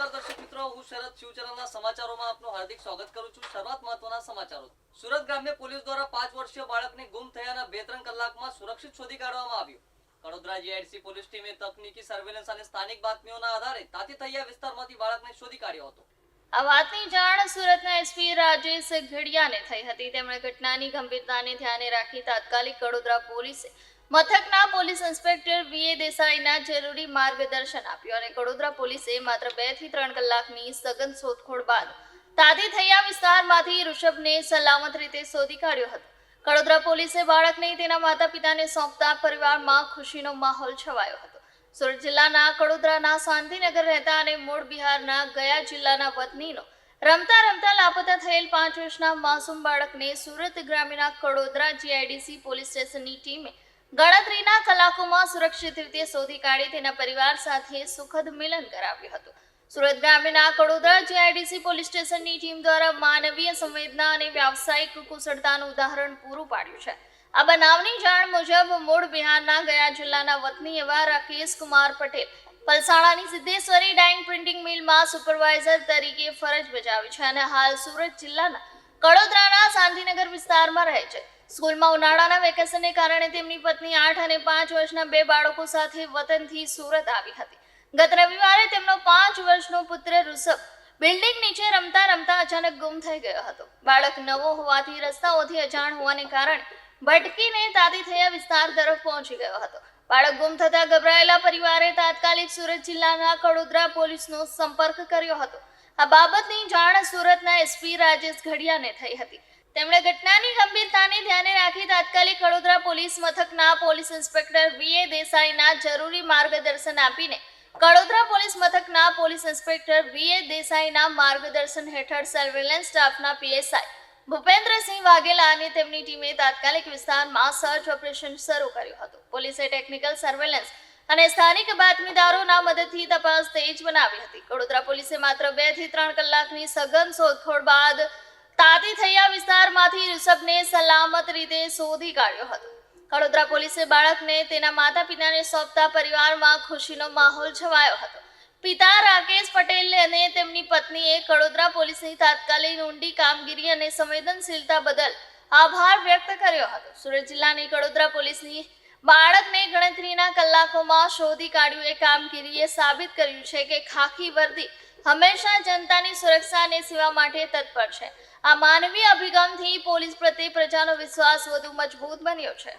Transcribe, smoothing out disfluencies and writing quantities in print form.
નમસ્કાર દર્શક મિત્રો, હું શરદ શિવચરણના સમાચારોમાં આપનું હાર્દિક સ્વાગત કરું છું। શરૂઆત મહત્વના સમાચારો। સુરત ગ્રામ્ય પોલીસ દ્વારા 5 વર્ષીય બાળકને ગુમ થયાના 2-3 કલાકમાં સુરક્ષિત શોધી કાઢવામાં આવ્યો। કડોદરા જીઆઈડીસી પોલીસ ટીમે તકનીકી સર્વેલન્સ અને સ્થાનિક બાતમીઓના આધારે તાતીથૈયા વિસ્તારમાંથી બાળકને શોધી કાઢ્યો હતો। આ વાતની જાણ સુરતના એસપી રાજેશ ઘડિયાને થઈ હતી। તેમણે ઘટનાની ગંભીરતાને ધ્યાને રાખી તાત્કાલિક કડોદરા પોલીસે મથકના પોલીસ ઇન્સ્પેક્ટર વીએ દેસાઈના જરૂરી માર્ગદર્શન આપ્યું અને કડોદરા પોલીસે માત્ર 2 થી 3 કલાકની સઘન શોધખોળ બાદ તાતીથૈયા વિસ્તારમાંથી ઋષભને સલામત રીતે શોધી કાઢ્યો હતો। કડોદરા પોલીસે બાળકને તેના માતા પિતાને સોંપતા પરિવારમાં ખુશીનો માહોલ છવાયો હતો। સુરત જિલ્લાના કડોદરાના શાંતિનગર રહેતા અને મૂળ બિહારના ગયા જિલ્લાના વતનીનો રમતા રમતા લાપતા થયેલ 5 વર્ષના માસૂમ બાળકને સુરત ગ્રામ્યના કડોદરા જીઆઈડીસી પોલીસ સ્ટેશનની ટીમે ગણતરીના કલાકોમાં સુરક્ષિત રીતે શોધી કાઢી તેના પરિવાર સાથે સુખદ મિલન કરાવ્યું હતું। સુરત ગ્રામ્યના કડોદરા જીઆઈડીસી પોલીસ સ્ટેશનની ટીમ દ્વારા માનવીય સંવેદના અને વ્યાવસાયિક કુશળતાનું ઉદાહરણ પૂરું પાડ્યું છે। આ બનાવની જાણ મુજબ મૂળ બિહારના ગયા જિલ્લાના વતની એવા રાકેશ કુમાર પટેલ પલસાણાની સિદ્ધેશ્વરી ડાઇંગ પ્રિન્ટિંગ મિલમાં સુપરવાઇઝર તરીકે ફરજ બજાવી છે અને હાલ સુરત જિલ્લાના કડોદરાના શાંતિનગર વિસ્તારમાં રહે છે। સ્કૂલમાં ઉનાળાના વેકેશનને કારણે તેમની પત્ની 8 અને 5 વર્ષના 2 બાળકો સાથે વતનથી સુરત આવી હતી। ગત રવિવારે તેમનો 5 વર્ષનો પુત્ર ઋષભ બિલ્ડિંગ નીચે રમતા રમતા અચાનક ગુમ થઈ ગયો હતો। બાળક નવો હોવાથી રસ્તાઓથી અજાણ હોવાને કારણે ભટકીને તાતીથૈયા વિસ્તાર તરફ પહોંચી ગયો હતો। બાળક ગુમ થતા ગભરાયેલા પરિવારે તાત્કાલિક સુરત જિલ્લાના કડોદરા પોલીસનો સંપર્ક કર્યો હતો। આ બાબતની જાણ સુરતના એસપી રાજેશ ઘડિયાને થઈ હતી। તેમણે ઘટનાની ગંભીરતાને ધ્યાને રાખી તાત્કાલિક કડોદરા પોલીસ મથકના પોલીસ ઇન્સ્પેક્ટર વીએ દેસાઈના જરૂરી માર્ગદર્શન આપીને કડોદરા પોલીસ મથકના પોલીસ ઇન્સ્પેક્ટર વીએ દેસાઈના માર્ગદર્શન હેઠળ સર્વેલન્સ સ્ટાફના પીએસઆઈ ભૂપેન્દ્રસિંહ વાઘેલા અને તેમની ટીમે તાત્કાલિક વિસ્તારમાં સર્ચ ઓપરેશન શરૂ કર્યું હતું। પોલીસે ટેકનિકલ સર્વેલન્સ અને સ્થાનિક બાતમીદારોના મદદથી તપાસ તેજ બનાવી હતી। કડોદરા પોલીસે માત્ર 2 થી 3 કલાકની સઘન શોધખોળ બાદ તાતીથૈયા વિસ્તારમાંથી ઋષભને સલામત રીતે શોધી કાઢ્યો હતો। કડોદરા પોલીસે બાળકને તેના માતા પિતાને સોંપતા પરિવારમાં ખુશીનો માહોલ છવાયો હતો। પિતા રાકેશ પટેલ અને તેમની પત્નીએ કડોદરા પોલીસની તાત્કાલિક ઊંડી કામગીરી અને સંવેદનશીલતા બદલ આભાર વ્યક્ત કર્યો હતો। સુરત જિલ્લાની કડોદરા પોલીસની બાળકને ગણતરીના કલાકોમાં શોધી કાઢ્યું એ કામગીરીએ સાબિત કર્યું છે કે ખાખી વર્દી હંમેશા જનતાની સુરક્ષા અને સેવા માટે તત્પર છે। આ માનવીય અભિગમથી પોલીસ પ્રત્યે પ્રજાનો વિશ્વાસ વધુ મજબૂત બન્યો છે।